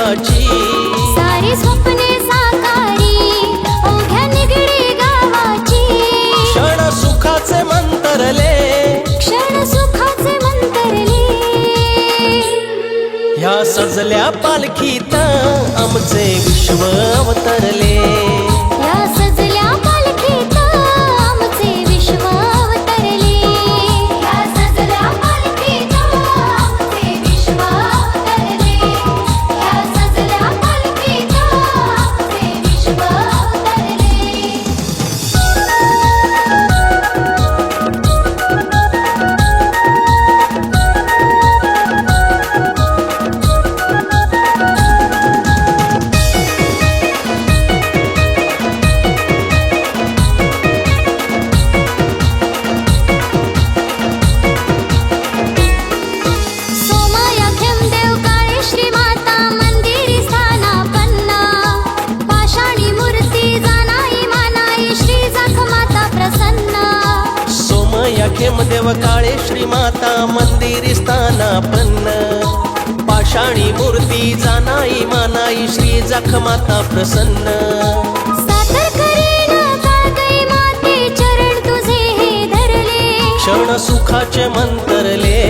देवाची सारी स्वप्ने साकारी अवघ्या निगडी गावाची क्षण सुखाचे मंतरले क्षण सुखाचे मंतरले ह्या सजल्या पालखीत आमचे विश्व अवतरले या सजल्या पालखीत आमचे विश्व अवतरले या सजल्या पालखीत आमचे विश्व अवतरले या सजल्या पालखीत आमचे विश्व अवतरले खेमदेव काळे श्री माता मंदिरी स्थानापन्न पाषाणी मूर्ती जानाई मानाई श्री जख माता प्रसन्न सादर करीन काळकई माते चरण तुझे हे धरले क्षण सुखाचे मंतरले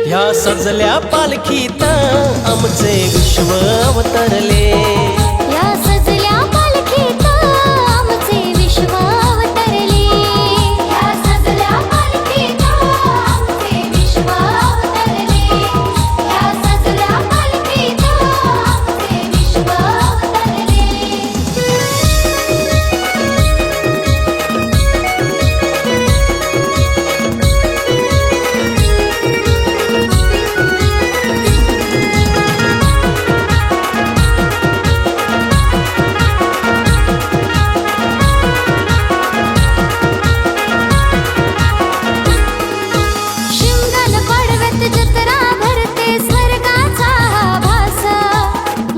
ह्या सजल्या पालखीत आमचे विश्व अवतरले या सजल्या पालखीत आमचे विश्व अवतरले या सजल्या पालखीत आमचे विश्व अवतरले या सजल्या पालखीत आमचे विश्व अवतरले शिमगन पडव्यात जत्रा भरते स्वर्गाचा हा भास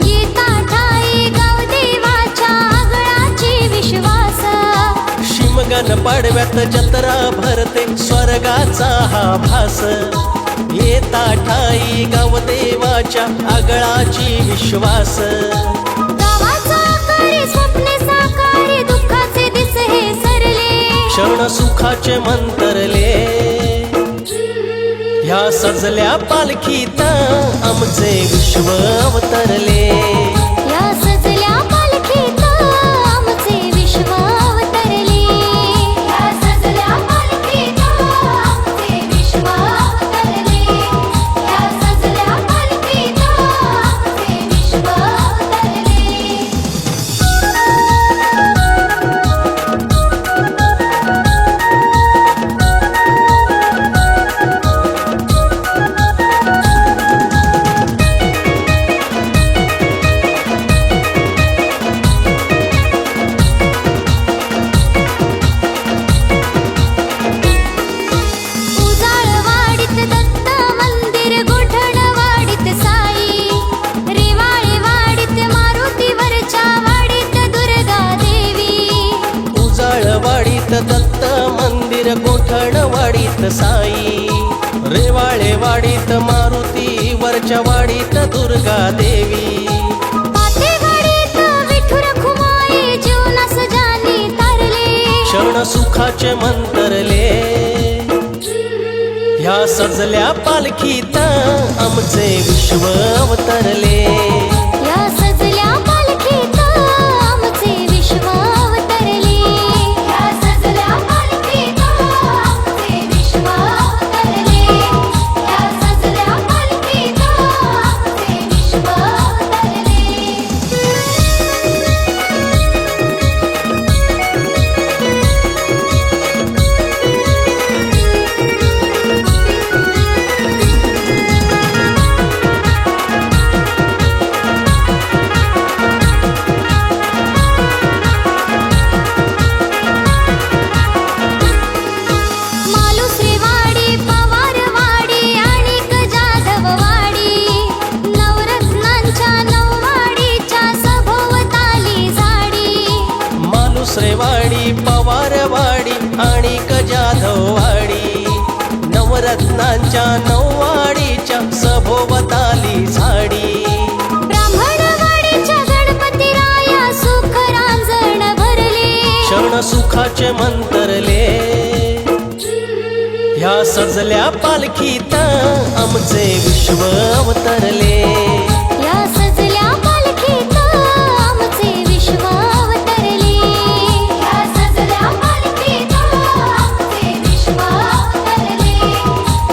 गीता ठाई गावदेवाच्या आगळाची विश्वास शिमगन पाडव्यात जत्रा भरते स्वर्गाचा हा भास येता ठाई गावदेवाच्या आगळाची विश्वास गावाचा आकारी स्वप्ने साकारी दुःखाचे दिस हे सरले क्षण सुखाचे मंतरले ह्या सजल्या पालखीत आमचे विश्व अवतरले या सजल्या पालखीत आमचे विश्व अवतरले या सजल्या पालखीत आमचे विश्व अवतरले या सजल्या पालखीत आमचे विश्व अवतरले उजाळवाडीत दत्त मंदिर गोठणवाडीत साई रेवाळेवाडीत मारुतीवरच्या वाडीत दुर्गा देवी उजाळवाडीत दत्त मंदिर गोठणवाडीत साई रेवाळेवाडीत मारुती वरच्या वाडीत दुर्गा देवी पातेवाडीत विठुर खुमाई जीवनास जानी तारले क्षण सुखाचे मंतरले ह्या सजल्या पालखीत आमचे विश्व अवतरले या सजल्या पालखीत आमचे विश्व अवतरले या सजल्या पालखीत आमचे विश्व अवतरले या सजल्या पालखीत आमचे विश्व अवतरले दुसरेवाडी पवारवाडी आणि जाधववाडी नवरत्नांच्या नऊवाडीच्या सभोवताली झाडी सुखाचे मंतरले ह्या सजल्या पालखीत आमचे विश्व अवतरले या सजल्या पालखीत आमचे विश्व अवतरले या सजल्या पालखीत आमचे विश्व अवतरले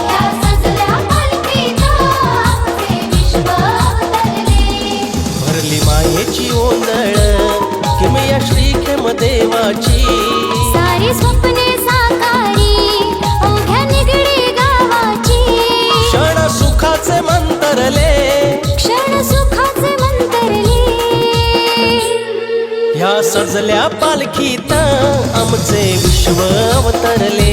या सजल्या पालखीत आमचे विश्व अवतरले भरली मायेची ओंदळ किमया श्री खेम देवाची सारी स्वप्ने साकारी अवघ्या निगडी गावाची क्षण सुखाचे मंतरले क्षण सुखाचे मंतरले ह्या सजल्या पालखीत आमचे विश्व अवतरले